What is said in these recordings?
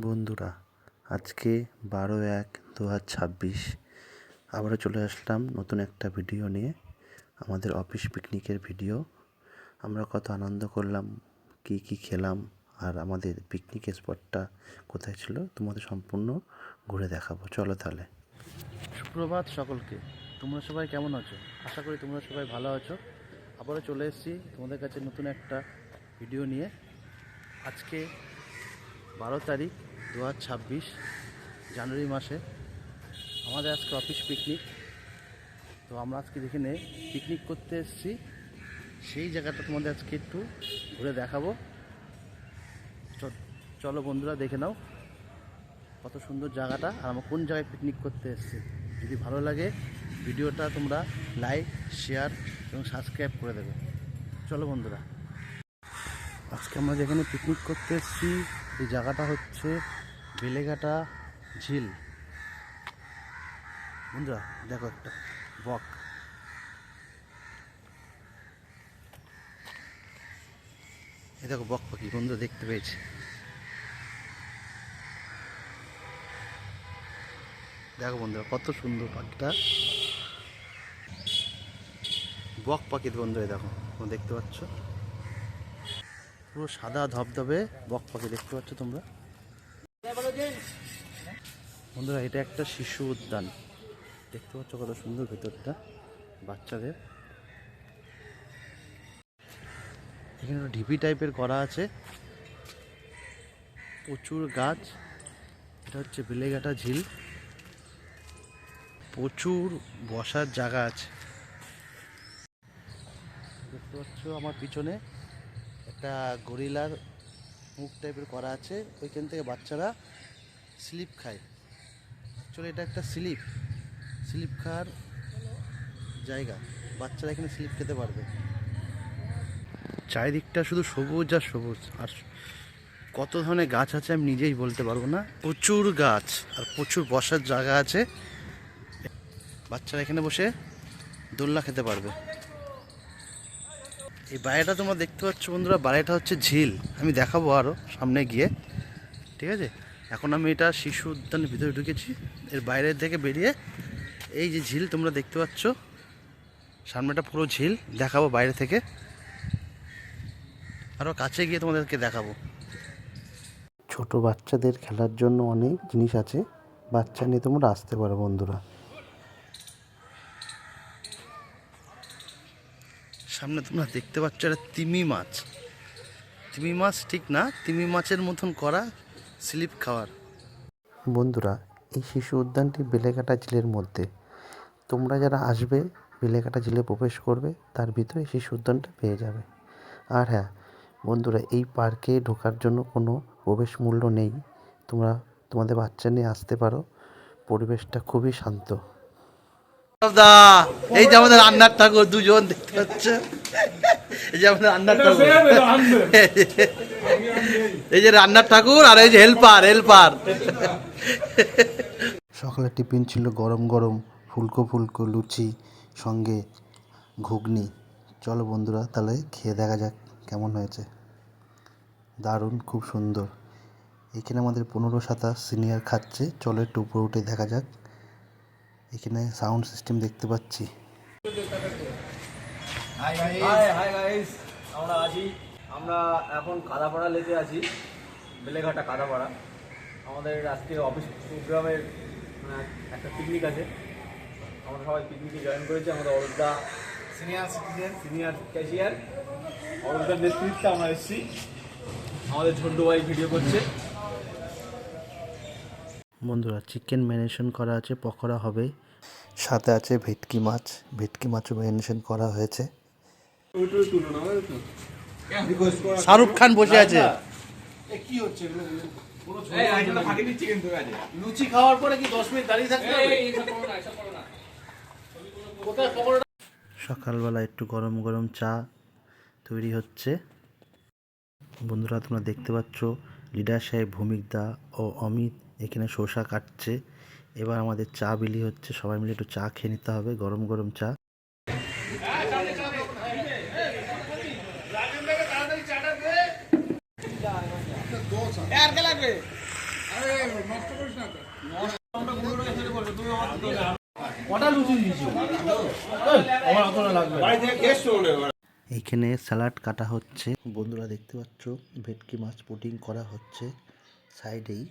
বন্ধুরা, আজকে 12/1/2026 আবারও চলে আসলাম নতুন একটা ভিডিও নিয়ে। আমাদের অফিস পিকনিকের ভিডিও। আমরা কত আনন্দ করলাম, কি খেলাম, আর আমাদের পিকনিক স্পটটা কোথায় ছিল তোমাদের সম্পূর্ণ ঘুরে দেখাবো। চলো তাহলে। সুপ্রভাত সকলকে। তোমরা সবাই কেমন আছো? আশা করি তোমরা সবাই ভালো আছো। আবারও চলে এসেছি তোমাদের কাছে নতুন একটা ভিডিও নিয়ে। আজকে 12 তারিখ 2026 জানুয়ারি মাসে আমাদের আজকে অফিস পিকনিক। তো আমরা আজকে যেখানে পিকনিক করতে এসেছি সেই জায়গাটা তোমাদের আজকে একটু ঘুরে দেখাবো। চলো বন্ধুরা, দেখে নাও কত সুন্দর জায়গাটা আর আমরা কোন জায়গায় পিকনিক করতে এসেছি। যদি ভালো লাগে ভিডিওটা তোমরা লাইক, শেয়ার এবং সাবস্ক্রাইব করে দেবে। চলো বন্ধুরা, আজকে আমরা যেখানে পিকনিক করতে এসেছি এই জায়গাটা হচ্ছে বেলেঘাটা ঝিল। বন্ধুরা দেখো, একটা বক, এই দেখো বক পাখি বন্ধুরা দেখতে পেয়েছি। দেখো বন্ধুরা কত সুন্দর পাখিটা, বক পাখি বন্ধুরা। দেখো দেখতে পাচ্ছ, পুরো সাদা ধবধবে বক পাখি দেখতে পাচ্ছ তোমরা বন্ধুরা। এটা একটা শিশু উদ্যান, দেখতে পাচ্ছ কত সুন্দর ভেতরটা বাচ্চাদের। এখানে ঢিপি টাইপের করা আছে, প্রচুর গাছ। এটা হচ্ছে বেলেঘাটা ঝিল, প্রচুর বসার জায়গা আছে। দেখতে পাচ্ছ আমার পিছনে একটা গরিলার মুখ টাইপের করা আছে, ওইখান থেকে বাচ্চারা স্লিপ খায়। অ্যাকচুয়ালি এটা একটা স্লিপ খাওয়ার জায়গা, বাচ্চারা এখানে স্লিপ খেতে পারবে। চারিদিকটা শুধু সবুজ আর সবুজ, আর কত ধরনের গাছ আছে আমি নিজেই বলতে পারবো না। প্রচুর গাছ আর প্রচুর বসার জায়গা আছে, বাচ্চারা এখানে বসে দোলনা খেতে পারবে। এই বাইরেটা তোমরা দেখতে পাচ্ছ বন্ধুরা, বাইরেটা হচ্ছে ঝিল। আমি দেখাবো আরও সামনে গিয়ে, ঠিক আছে? এখন আমি এটা শিশু উদ্যানের ভিতরে ঢুকেছি। এর বাইরের থেকে বেরিয়ে এই যে ঝিল তোমরা দেখতে পাচ্ছ, সামনেটা পুরো ঝিল দেখাবো বাইরে থেকে, আরও কাছে গিয়ে তোমাদেরকে দেখাবো। ছোট বাচ্চাদের খেলার জন্য অনেক জিনিস আছে, বাচ্চা নিয়ে তোমরা আসতে পারো বন্ধুরা। সামনে তোমরা দেখতে পাচ্ছ একটা তিমি মাছ ঠিক না, তিমি মাছের মতন করা স্লিপ খাওয়ার। বন্ধুরা, এই শিশু উদ্যানটি বেলেঘাটা ঝিলের মধ্যে। তোমরা যারা আসবে বেলেঘাটা ঝিলে প্রবেশ করবে, তার ভিতরে শিশু উদ্যানটা পেয়ে যাবে। আর হ্যাঁ বন্ধুরা, এই পার্কে ঢোকার জন্য কোনো প্রবেশ মূল্য নেই, তোমরা তোমাদের বাচ্চা নিয়ে আসতে পারো। পরিবেশটা খুবই শান্ত। এই যে আমাদের রান্নার ঠাকুর দুজন দেখতে পাচ্ছ, এই যে আমাদের রান্নার ঠাকুর, এই যে রান্নার ঠাকুর আর এই যে হেল্পার। সকালে টিফিন ছিল গরম গরম ফুলকো লুচি, সঙ্গে ঘুগনি। চলো বন্ধুরা তাহলে খেয়ে দেখা যাক কেমন হয়েছে। দারুণ, খুব সুন্দর। এখানে আমাদের 15-27 সিনিয়র খাচ্ছে। চলো একটু উপরে উঠে দেখা যাক। এখানে সাউন্ড সিস্টেম দেখতে পাচ্ছি। আমরা এখন কাদাপাড়া লেকে আছি, বেলেঘাটা কাদাপাড়া। আমাদের আজকে অফিস প্রোগ্রামের একটা পিকনিক আছে, আমরা সবাই পিকনিকে জয়েন করেছি। আমাদের অরূপদা সিনিয়র ক্যাশিয়ার, অরূপদার নেতৃত্বে আমরা এসেছি। আমাদের ঝন্টু ভাই ভিডিও করছে। বন্ধুরা, চিকেন ম্যারিনেশন করা আছে, পকোড়া হবে, সাথে আছে ভেটকি মাছও ম্যারিনেশন করা হয়েছে। শাহরুখ খান বসে আছে। কি হচ্ছে লুচি খাওয়ার পরে কি 10 মিনিট দাঁড়িয়ে থাকতে হবে? সকালবেলা একটু গরম গরম চা তৈরি হচ্ছে। বন্ধুরা তোমরা দেখতে পাচ্ছ লিডার সাহেব, ভৌমিকদা ও অমিত এখানে শসা কাটছে। এবার আমাদের চা বিলি হচ্ছে, সবাই মিলে একটু চা খেয়ে নিতে হবে, গরম গরম চা। কটা লুচি দিয়েছো? আমার অত লাগবে। এইখানে স্যালাড কাটা হচ্ছে। বন্ধুরা দেখতে পাচ্ছ ভেটকি মাছ পুডিং করা হচ্ছে। সাইডেই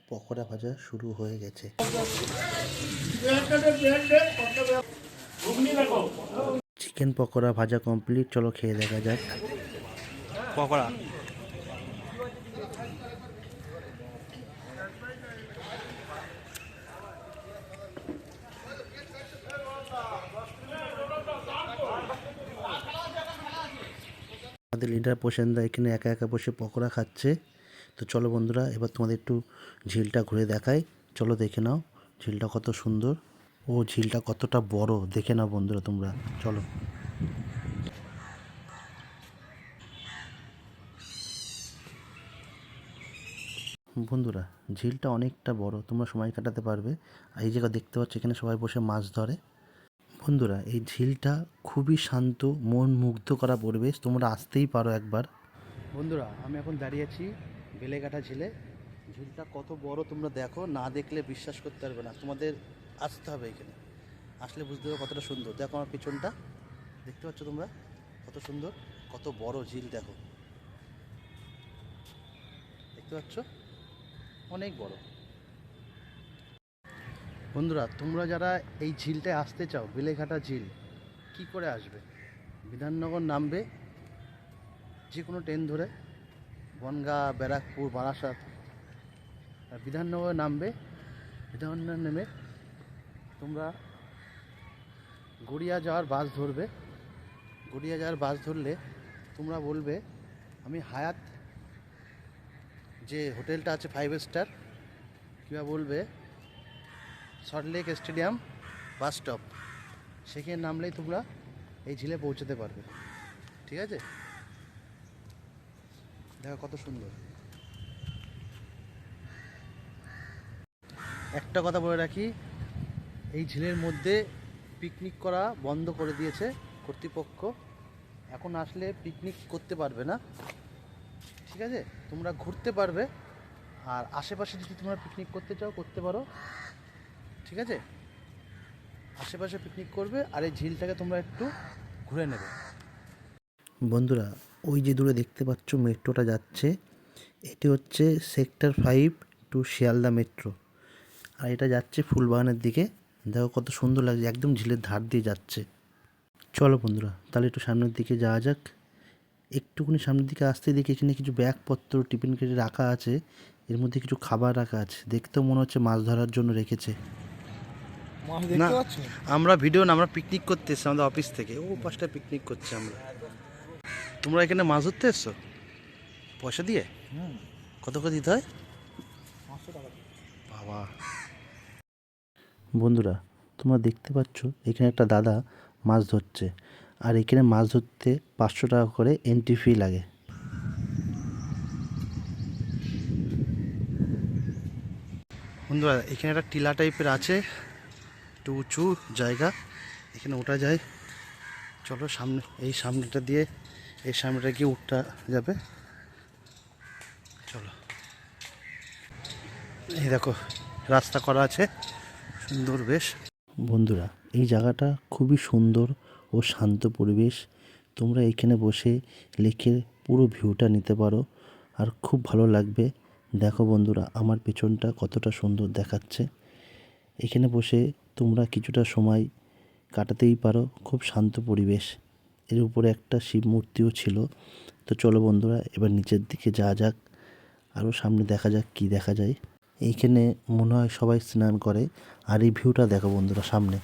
পকোড়া ভাজা শুরু হয়ে গেছে। চিকেন পকোড়া ভাজা কমপ্লিট, চলো খেয়ে দেখা যাক। পকোড়া আমাদের লিডার প্রসেনদা এখানে একা একা বসে পকোড়া খাচ্ছে। তো চলো বন্ধুরা, এবার তোমাদের একটু ঝিলটা ঘুরে দেখাই। চলো দেখে নাও ঝিলটা কত সুন্দর ও ঝিলটা কতটা বড় দেখে নাও বন্ধুরা তোমরা। চলো বন্ধুরা, ঝিলটা অনেকটা বড়, তোমরা সময় কাটাতে পারবে। আর এই জায়গা দেখতে পাচ্ছ এখানে সবাই বসে মাছ ধরে। বন্ধুরা এই ঝিলটা খুবই শান্ত, মন মুগ্ধ করা পরিবেশ, তোমরা আসতেই পারো একবার। বন্ধুরা আমি এখন দাঁড়িয়ে আছি বেলেঘাটা ঝিলে। ঝিলটা কত বড় তোমরা দেখো, না দেখলে বিশ্বাস করতে পারবে না, তোমাদের আসতে হবে এখানে। আসলে বুঝতে পারবে কতটা সুন্দর। দেখো আমার পিছনটা, দেখতে পাচ্ছ তোমরা কত সুন্দর, কত বড় ঝিল দেখো, দেখতে পাচ্ছ অনেক বড়। বন্ধুরা তোমরা যারা এই ঝিলটায় আসতে চাও, বেলেঘাটা ঝিল, কি করে আসবে? বিধাননগর নামবে যে কোনো ট্রেন ধরে, বনগাঁ, ব্যারাকপুর, বারাসাত, আর বিধাননগর নামবে। বিধাননগর নেমে তোমরা গড়িয়া যাওয়ার বাস ধরবে। গড়িয়া যাওয়ার বাস ধরলে তোমরা বলবে আমি হায়াত যে হোটেলটা আছে 5 স্টার, কিংবা বলবে সল্টলেক স্টেডিয়াম বাস স্টপ, সেখানে নামলেই তোমরা এই ঝিলে পৌঁছতে পারবে। ঠিক আছে, দেখো কত সুন্দর। একটা কথা বলে রাখি, এই ঝিলের মধ্যে পিকনিক করা বন্ধ করে দিয়েছে কর্তৃপক্ষ। এখন আসলে পিকনিক করতে পারবে না, ঠিক আছে? তোমরা ঘুরতে পারবে, আর আশেপাশে যদি তোমরা পিকনিক করতে চাও করতে পারো, ঠিক আছে? আশেপাশে পিকনিক করবে আর এই ঝিলটাকে তোমরা একটু ঘুরে নেবে। বন্ধুরা ওই যে দূরে দেখতে পাচ্ছ মেট্রোটা যাচ্ছে, এটি হচ্ছে সেক্টর 5 টু শিয়ালদা মেট্রো। আর এটা যাচ্ছে ফুলবাগানের দিকে। দেখো কত সুন্দর লাগছে, একদম ঝিলের ধার দিয়ে যাচ্ছে। চলো বন্ধুরা তাহলে একটু সামনের দিকে যাওয়া যাক। একটুখানি সামনের দিকে আসতে দেখি এখানে কিছু ব্যাগপত্র টিফিন কেটে রাখা আছে, এর মধ্যে কিছু খাবার রাখা আছে, দেখতেও মনে হচ্ছে মাছ ধরার জন্য রেখেছে। না আমরা ভিডিও না, আমরা পিকনিক করতে এসেছি আমাদের অফিস থেকে, ও পাঁচটা পিকনিক করছে আমরা। তোমরা এখানে মাছ ধরতে এসছো পয়সা দিয়ে? কত করে দিতে হয়? 500 টাকা। বাবা, বন্ধুরা তোমরা দেখতে পাচ্ছ এখানে একটা দাদা মাছ ধরছে, আর এখানে মাছ ধরতে 500 টাকা করে এন্ট্রি ফি লাগে। বন্ধুরা এখানে একটা টিলা টাইপের আছে, একটু উঁচু জায়গা, এখানে ওঠা যায়। চলো সামনে, এই সামনেটা দিয়ে, এই সামনেটা গিয়ে উঠা যাবে। চলো, এই দেখো রাস্তা করা আছে সুন্দর বেশ। বন্ধুরা এই জায়গাটা খুবই সুন্দর ও শান্ত পরিবেশ, তোমরা এখানে বসে লেকের পুরো ভিউটা নিতে পারো, আর খুব ভালো লাগবে। দেখো বন্ধুরা আমার পেছনটা কতটা সুন্দর দেখাচ্ছে, এখানে বসে তোমরা কিছুটা সময় কাটাতেই পারো, খুব শান্ত পরিবেশ। এর উপরে একটা শিব মূর্তিও ছিল। তো চলো বন্ধুরা এবার নিচের দিকে যাওয়া যাক, আরও সামনে দেখা যাক কি দেখা যায়। এইখানে মনে হয় সবাই স্নান করে। আর এই ভিউটা দেখো বন্ধুরা সামনে,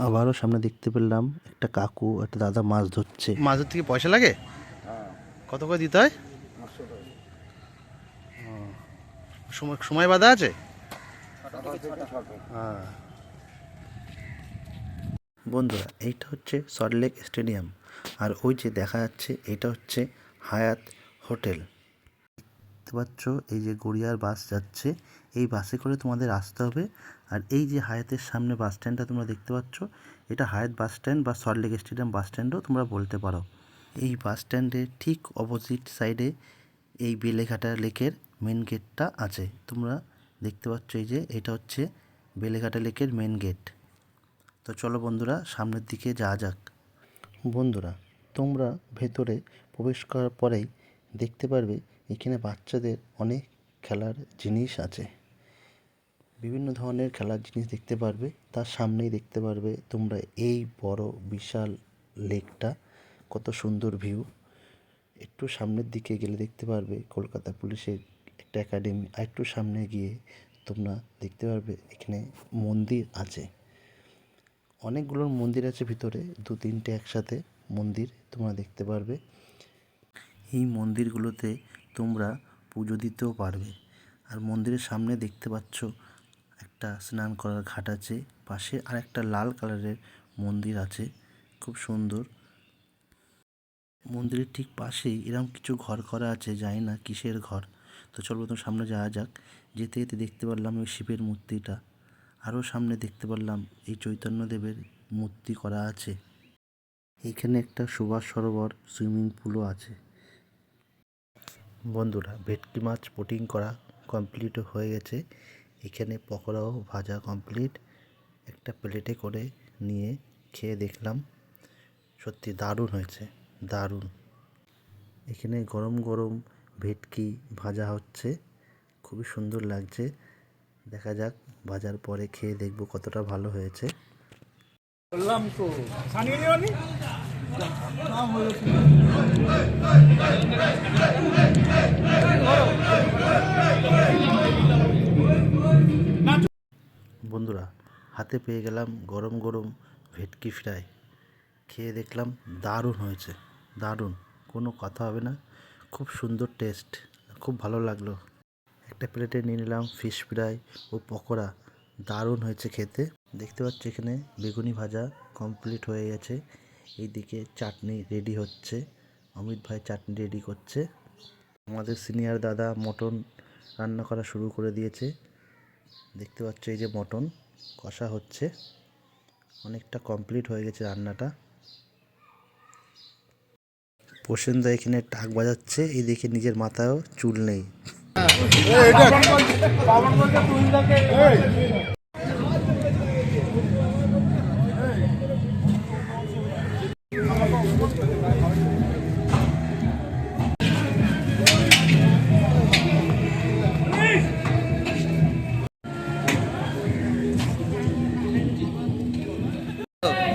আবারও সামনে দেখতে পেলাম একটা কাকু একটা দাদা মাছ ধরছে। মাছ ধরতে কি পয়সা লাগে? কত করে দিতে হয়? সময় সময় বাধা আছে? হ্যাঁ বন্ধুরা এইটা হচ্ছে সল্টলেক স্টেডিয়াম, আর ওই যে দেখা যাচ্ছে এটা হচ্ছে হায়াত হোটেল। দেখতে পাচ্ছ এই যে গড়িয়ার বাস যাচ্ছে, এই বাসে করে তোমাদের আসতে হবে। আর এই যে হায়াতের সামনে বাস স্ট্যান্ডটা তোমরা দেখতে পাচ্ছ, এটা হায়াত বাস স্ট্যান্ড বা সল্টলেক স্টেডিয়াম বাস স্ট্যান্ডও তোমরা বলতে পারো। এই বাস স্ট্যান্ডের ঠিক অপোজিট সাইডে এই বেলেঘাটা লেকের মেন গেটটা আছে। তোমরা দেখতে পাচ্ছ এই যে এটা হচ্ছে বেলেঘাটা লেকের মেন গেট। তো চলো বন্ধুরা সামনের দিকে যাওয়া যাক। বন্ধুরা তোমরা ভেতরে প্রবেশ করার পরেই দেখতে পারবে এখানে বাচ্চাদের অনেক খেলার জিনিস আছে। বিভিন্ন ধরনের খেলার জিনিস দেখতে পারবে। তার সামনেই দেখতে পারবে তোমরা এই বড় বিশাল লেকটা, কত সুন্দর ভিউ। একটু সামনের দিকে গেলে দেখতে পারবে কলকাতা পুলিশের একটা একাডেমি। আর একটু সামনে গিয়ে তোমরা দেখতে পারবে এখানে মন্দির আছে। অনেকগুলো মন্দির আছে ভিতরে, 2-3টে একসাথে মন্দির তোমরা দেখতে পারবে। এই মন্দিরগুলোতে তোমরা পুজো দিতেও পারবে। আর মন্দিরের সামনে দেখতে পাচ্ছ একটা স্নান করার ঘাট আছে, পাশে আর একটা লাল কালারের মন্দির আছে, খুব সুন্দর। মন্দিরের ঠিক পাশেই এরকম কিছু ঘর করা আছে, জানি না কিসের ঘর। তো চলো তো সামনে যাওয়া যাক। যেতে যেতে দেখতে পারলাম ওই শিবের মূর্তিটা। আরও সামনে দেখতে পারলাম এই চৈতন্যদেবের মূর্তি করা আছে। এইখানে একটা সুভাষ সরোবর সুইমিং পুলও আছে। বন্ধুরা ভেটকি মাছ পোটিং করা কমপ্লিট হয়ে গেছে। এখানে পকোড়াও ভাজা কমপ্লিট। একটা প্লেটে করে নিয়ে খেয়ে দেখলাম, সত্যি দারুণ হয়েছে, দারুণ। এখানে গরম গরম ভেটকি ভাজা হচ্ছে, খুবই সুন্দর লাগছে। দেখা যাক ভাজার পরে খেয়ে দেখব কতটা ভালো হয়েছে। বললাম তো সানিয়ে নেওয়ানি বন্ধুরা হাতে পেয়ে গেলাম গরম গরম ভেটকি ফ্রাই। খেয়ে দেখলাম দারুণ হয়েছে, দারুণ, কোনো কথা হবে না। খুব সুন্দর টেস্ট, খুব ভালো লাগলো। একটা প্লেটে নিয়ে নিলাম ফিশ ফ্রাই ও পকোড়া, দারুণ হয়েছে খেতে। দেখতে পাচ্ছি এখানে বেগুনি ভাজা কমপ্লিট হয়ে গেছে। এইদিকে চাটনি রেডি হচ্ছে, অমিত ভাই চাটনি রেডি করছে। আমাদের সিনিয়র দাদা মটন রান্না করা শুরু করে দিয়েছে। দেখতে পাচ্ছ এই যে মটন কষা হচ্ছে, অনেকটা কমপ্লিট হয়ে গেছে রান্নাটা। প্রসেনদা এখানে টাক বাজাচ্ছে, এইদিকে নিজের মাথায়ও চুল নেই।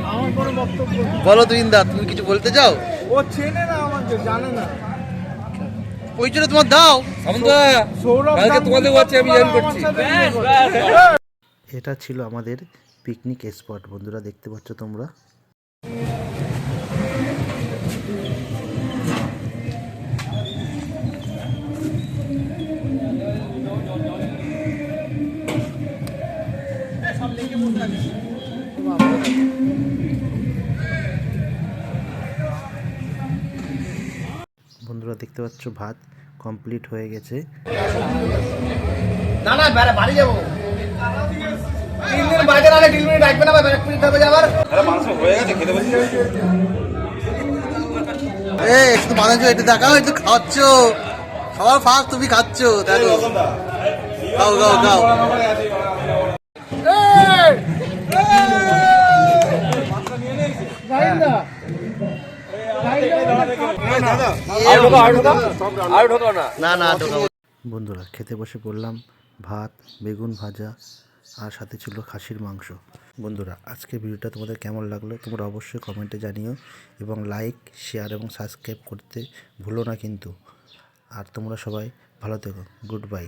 আমার কোনো বক্তব্য নেই। বলো তুইন্দা, তুমি কিছু বলতে চাও? ও চেনে না আমাকে, জানে না। ওই জন্য তোমার দাও। সৌরভ তোমাদের ওয়াচে আমি জয়েন করছি। এটা ছিল আমাদের পিকনিক স্পট বন্ধুরা, দেখতে পাচ্ছ তোমরা। বন্ধুরা দেখতে পাচ্ছ ভাত কমপ্লিট হয়ে গেছে। না না বাড়ি যাবো, 3 দিন বাড়িতে না ডিল মিনিট রাখবে না, ব্যাক ফিরতে হবে যাবার। মাংস হয়ে গেছে, খেতে বসে একটু মানুষ একটু দেখাও, একটু খাচ্ছ, সবার ফাঁক তুমি খাচ্ছ, দেখো। গাও গাও গাও। না না বন্ধুরা খেতে বসে পড়লাম। ভাত, বেগুন ভাজা আর সাথে ছিল খাসির মাংস। বন্ধুরা আজকের ভিডিওটা তোমাদের কেমন লাগলো তোমরা অবশ্যই কমেন্টে জানিও, এবং লাইক, শেয়ার এবং সাবস্ক্রাইব করতে ভুলো না কিন্তু। আর তোমরা সবাই ভালো থেকো, গুড বাই।